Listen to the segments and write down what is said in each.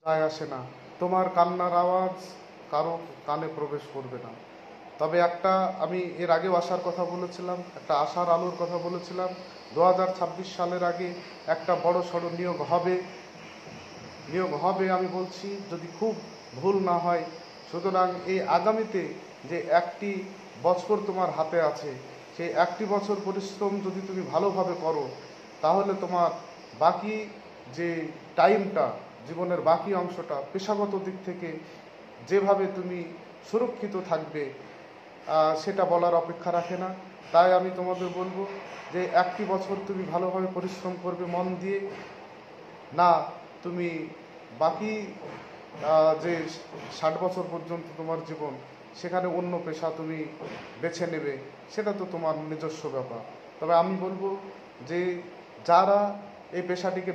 যায় আসে না। তোমার কান্নার আওয়াজ কারো কানে প্রবেশ করবে না। তবে একটা, আমি এর আগেও আসার কথা বলেছিলাম, একটা আশার আলোর কথা বলেছিলাম। 2026 সালের আগে একটা বড় সড়ো নিয়োগ হবে আমি বলছি, যদি খুব ভুল না হয়। সুতরাং এই আগামীতে যে একটি বছর তোমার হাতে আছে, সেই একটি বছর পরিশ্রম যদি তুমি ভালোভাবে করো, তাহলে তোমার বাকি যে টাইমটা, জীবনের বাকি অংশটা পেশাগত দিক থেকে যেভাবে তুমি সুরক্ষিত থাকবে, সেটা বলার অপেক্ষা রাখে না। তাই আমি তোমাদের বলবো যে একটি বছর তুমি ভালোভাবে পরিশ্রম করবে মন দিয়ে, না তুমি বাকি যে 60 বছর পর্যন্ত তোমার জীবন, সেখানে অন্য পেশা তুমি বেছে নেবে, সেটা তো তোমার নিজস্ব ব্যাপার। তবে আমি বলবো যে যারা এই পেশাটিকে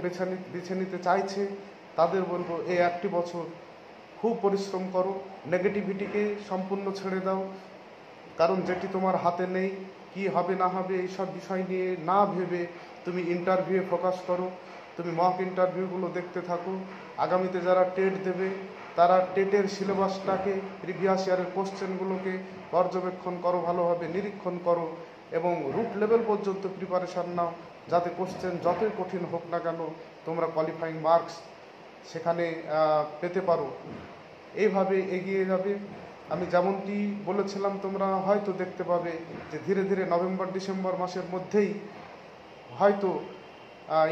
বেছে নিতে চাইছে, তাদের বলবো এই একটি বছর খুব পরিশ্রম করো, নেগেটিভিটিকে সম্পূর্ণ ছেড়ে দাও। কারণ যেটি তোমার হাতে নেই, কি হবে না হবে এইসব বিষয় নিয়ে না ভেবে তুমি ইন্টারভিউয়ে ফোকাস করো। তুমি মক ইন্টারভিউগুলো দেখতে থাকো। আগামীতে যারা টেট দেবে, তারা টেটের সিলেবাসটাকে, প্রিভিয়াস ইয়ারের কোশ্চেনগুলোকে পর্যবেক্ষণ করো, ভালোভাবে নিরীক্ষণ করো এবং রুট লেভেল পর্যন্ত প্রিপারেশান নাও, যাতে কোশ্চেন যতই কঠিন হোক না কেন তোমরা কোয়ালিফাইং মার্কস সেখানে পেতে পারো। এইভাবে এগিয়ে যাবে। আমি যেমনটি বলেছিলাম, তোমরা হয়তো দেখতে পাবে যে ধীরে ধীরে নভেম্বর ডিসেম্বর মাসের মধ্যেই হয়তো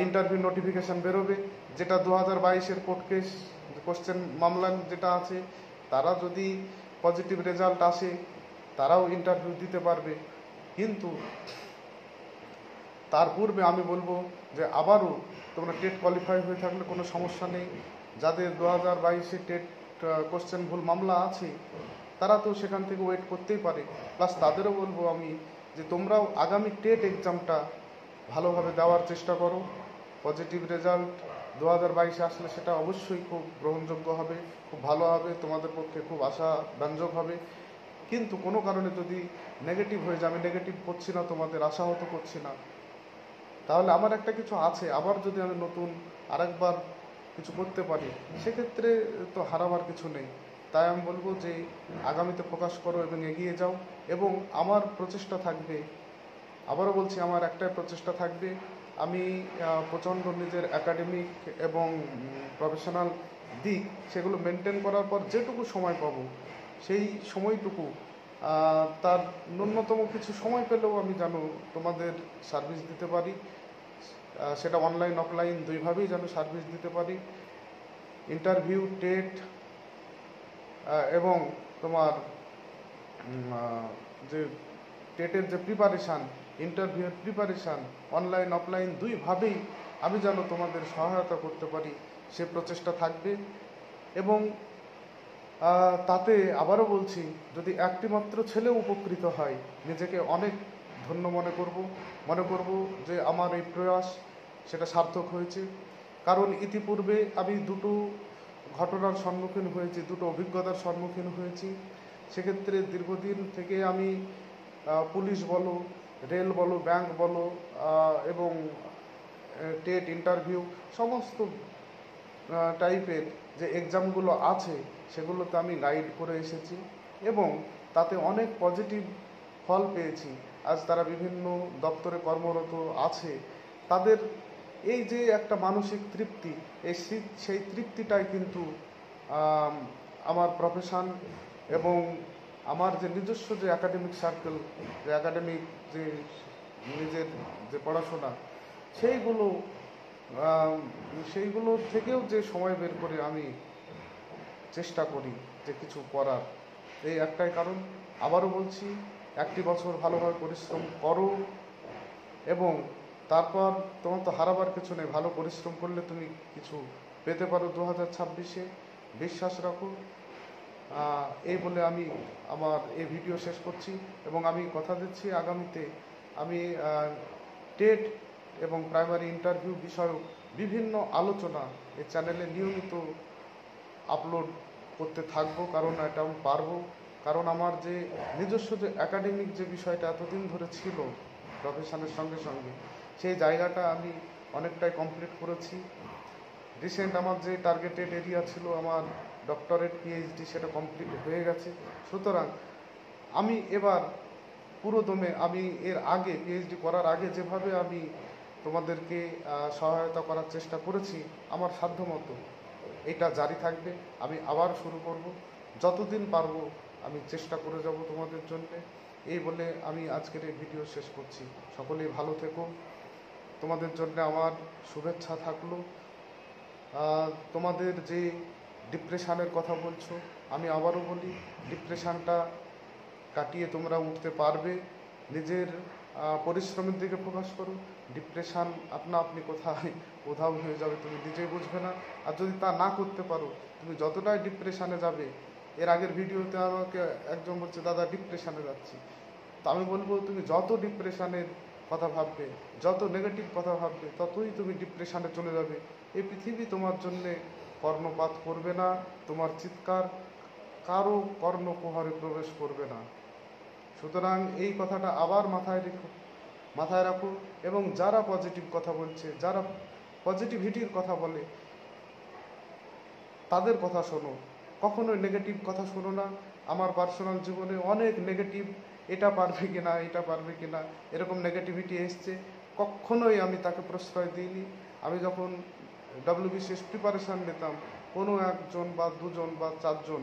ইন্টারভিউ নোটিফিকেশান বেরোবে, যেটা 2022-এর কোর্ট কেস কোশ্চেন মামলা যেটা আছে, তারা যদি পজিটিভ রেজাল্ট আসে, তারাও ইন্টারভিউ দিতে পারবে। কিন্তু তার পূর্বে আমি বলবো যে আবারও তোমরা টেট কোয়ালিফাই হয়ে থাকলে কোনো সমস্যা নেই। যাদের 2022-এ টেট কোশ্চেন ভুল মামলা আছে, তারা তো সেখান থেকে ওয়েট করতেই পারে। প্লাস তাদেরও বলবো আমি যে তোমরাও আগামী টেট এক্সামটা ভালোভাবে দেওয়ার চেষ্টা করো। পজিটিভ রেজাল্ট 2022-এ আসলে সেটা অবশ্যই খুব গ্রহণযোগ্য হবে, খুব ভালো হবে, তোমাদের পক্ষে খুব আশাব্যঞ্জক হবে। কিন্তু কোনো কারণে যদি নেগেটিভ হয়ে যায়, আমি নেগেটিভ করছি না, তোমাদের আশাহত করছি না, তাহলে আমার একটা কিছু আছে, আবার যদি আমি নতুন আরেকবার কিছু করতে পারি, সেক্ষেত্রে তো হারাবার কিছু নেই। তাই আমি বলবো যে আগামীতে ফোকাস করো এবং এগিয়ে যাও। এবং আমার প্রচেষ্টা থাকবে, আবারও বলছি, আমার একটাই প্রচেষ্টা থাকবে, আমি প্রচণ্ড নিজের একাডেমিক এবং প্রফেশনাল দিক সেগুলো মেনটেন করার পর যেটুকু সময় পাবো, সেই সময়টুকু তার ন্যূনতম কিছু সময় পেলেও আমি যেন তোমাদের সার্ভিস দিতে পারি, সেটা অনলাইন অফলাইন দুইভাবেই যেন সার্ভিস দিতে পারি। ইন্টারভিউ, টেট এবং তোমার যে টেটের যে প্রিপারেশান, ইন্টারভিউয়ের প্রিপারেশান, অনলাইন অফলাইন দুইভাবেই আমি যেন তোমাদের সহায়তা করতে পারি, সে প্রচেষ্টা থাকবে। এবং তাতে আবারও বলছি, যদি একটি মাত্র ছেলেও উপকৃত হয়, নিজেকে অনেক ধন্য মনে করব যে আমার এই প্রয়াস সেটা সার্থক হয়েছে। কারণ ইতিপূর্বে আমি দুটো ঘটনার সম্মুখীন হয়েছি, দুটো অভিজ্ঞতার সম্মুখীন হয়েছি। সেক্ষেত্রে দীর্ঘদিন থেকে আমি পুলিশ বলো, রেল বলো, ব্যাংক বলো এবং টেট ইন্টারভিউ, সমস্ত টাইপের যে এক্সামগুলো আছে, সেগুলোতে আমি গাইড করে এসেছি এবং তাতে অনেক পজিটিভ ফল পেয়েছি। আজ তারা বিভিন্ন দপ্তরে কর্মরত আছে। তাদের এই যে একটা মানসিক তৃপ্তি, সেই তৃপ্তিটাই কিন্তু আমার প্রফেশন এবং আমার যে নিজস্ব যে একাডেমিক সার্কেল, যে একাডেমিক যে নিজের যে পড়াশোনা, সেইগুলো সেইগুলো থেকেও যে সময় বের করে আমি চেষ্টা করি যে কিছু করার, এই একটাই কারণ। আবারও বলছি, একটি বছর ভালোভাবে পরিশ্রম করো এবং তারপর তোমার তো হারাবার কিছু নেই, ভালো পরিশ্রম করলে তুমি কিছু পেতে পারো 2026-এ, বিশ্বাস রাখো। এই বলে আমি আমার এই ভিডিও শেষ করছি এবং আমি কথা দিচ্ছি আগামীতে আমি টেট এবং প্রাইমারি ইন্টারভিউ বিষয়ক বিভিন্ন আলোচনা এই চ্যানেলে নিয়মিত আপলোড করতে থাকবো, কারণ এটা আমি পারবো। কারণ আমার যে নিজস্ব যে একাডেমিক যে বিষয়টা এতদিন ধরে ছিল প্রফেশনের সঙ্গে সঙ্গে, সেই জায়গাটা আমি অনেকটাই কমপ্লিট করেছি। রিসেন্ট আমার যে টার্গেটেড এরিয়া ছিল আমার ডক্টরেট পিএইচডি সেটা কমপ্লিট হয়ে গেছে। সুতরাং আমি এবার পুরো দমে আমি এর আগে পিএইচডি করার আগে যেভাবে আমি তোমাদেরকে সহায়তা করার চেষ্টা করেছি আমার সাধ্যমতো এটা জারি থাকবে। আমি আবার শুরু করব, যতদিন পারবো আমি চেষ্টা করে যাব তোমাদের জন্য। এই বলে আমি আজকের এই ভিডিও শেষ করছি। সকলেই ভালো থেকো, তোমাদের জন্য আমার শুভেচ্ছা থাকলো। তোমাদের যে ডিপ্রেশনের কথা বলছো, আমি আবারও বলি, ডিপ্রেশনটা কাটিয়ে তোমরা উঠতে পারবে। নিজের পরিশ্রমের দিকে ফোকাস করো। ডিপ্রেশন আপনা আপনি কোথায় উধাও হয়ে যাবে তুমি নিজেই বুঝবে না। আর যদি তা না করতে পারো, তুমি যতটাই ডিপ্রেশনে যাবে, এর আগের ভিডিওতে আমাকে একজন বলছে দাদা ডিপ্রেশনে যাচ্ছি, তো আমি বলবো তুমি যত ডিপ্রেশনের কথা ভাববে, যত নেগেটিভ কথা ভাববে, ততই তুমি ডিপ্রেশনে চলে যাবে। এই পৃথিবী তোমার জন্যে কর্ণপাত করবে না, তোমার চিৎকার কারো কর্ণকুহরে প্রবেশ করবে না। সুতরাং এই কথাটা আবার মাথায় রাখো এবং যারা পজিটিভ কথা বলছে, যারা পজিটিভিটির কথা বলে, তাদের কথা শোনো, কখনোই নেগেটিভ কথা শোনো না। আমার পার্সোনাল জীবনে অনেক নেগেটিভ, এটা পারবে কিনা, এটা পারবে কিনা, এরকম নেগেটিভিটি এসছে, কখনোই আমি তাকে প্রশ্রয় দিইনি। আমি যখন WBCS প্রিপারেশান নিতাম, কোনো একজন বা দুজন বা চারজন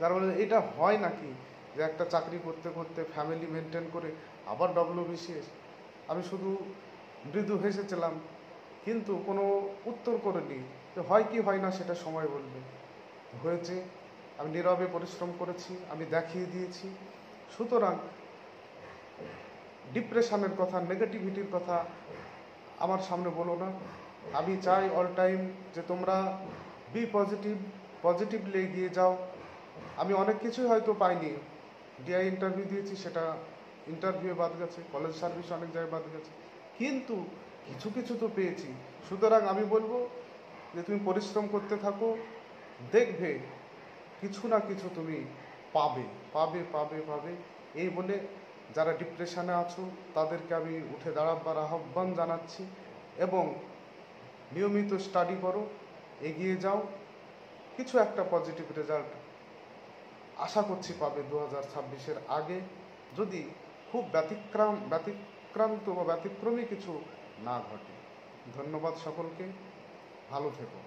যারা বলে এটা হয় নাকি যে একটা চাকরি করতে করতে ফ্যামিলি মেনটেন করে আবার WBCS, আমি শুধু মৃদু হেসেছিলাম, কিন্তু কোনো উত্তর করিনি যে হয় কি হয় না সেটা সময় বলবে। হয়েছে, আমি নীরবে পরিশ্রম করেছি, আমি দেখিয়ে দিয়েছি। সুতরাং ডিপ্রেশনের কথা, নেগেটিভিটির কথা আমার সামনে বলো না। আমি চাই অল টাইম যে তোমরা বি পজিটিভ, পজিটিভলি এগিয়ে যাও। আমি অনেক কিছুই হয়তো পাইনি, ডিআই ইন্টারভিউ দিয়েছি, সেটা ইন্টারভিউ বাদ গেছে, কলেজ সার্ভিস অনেক জায়গায় বাদ গেছে, কিন্তু কিছু কিছু তো পেয়েছি। সুতরাং আমি বলবো যে তুমি পরিশ্রম করতে থাকো, দেখবে কিছু না কিছু তুমি পাবে পাবে পাবে পাবে। এই বলে যারা ডিপ্রেশনে আছো তাদেরকে আমি উঠে দাঁড়াবার আহ্বান জানাচ্ছি এবং নিয়মিত স্টাডি করো, এগিয়ে যাও, কিছু একটা পজিটিভ রেজাল্ট আশা করছি পাবে 2026-এর আগে, যদি খুব ব্যতিক্রান্ত বা ব্যতিক্রমী কিছু না ঘটে। ধন্যবাদ সকলকে, ভালো থেকো।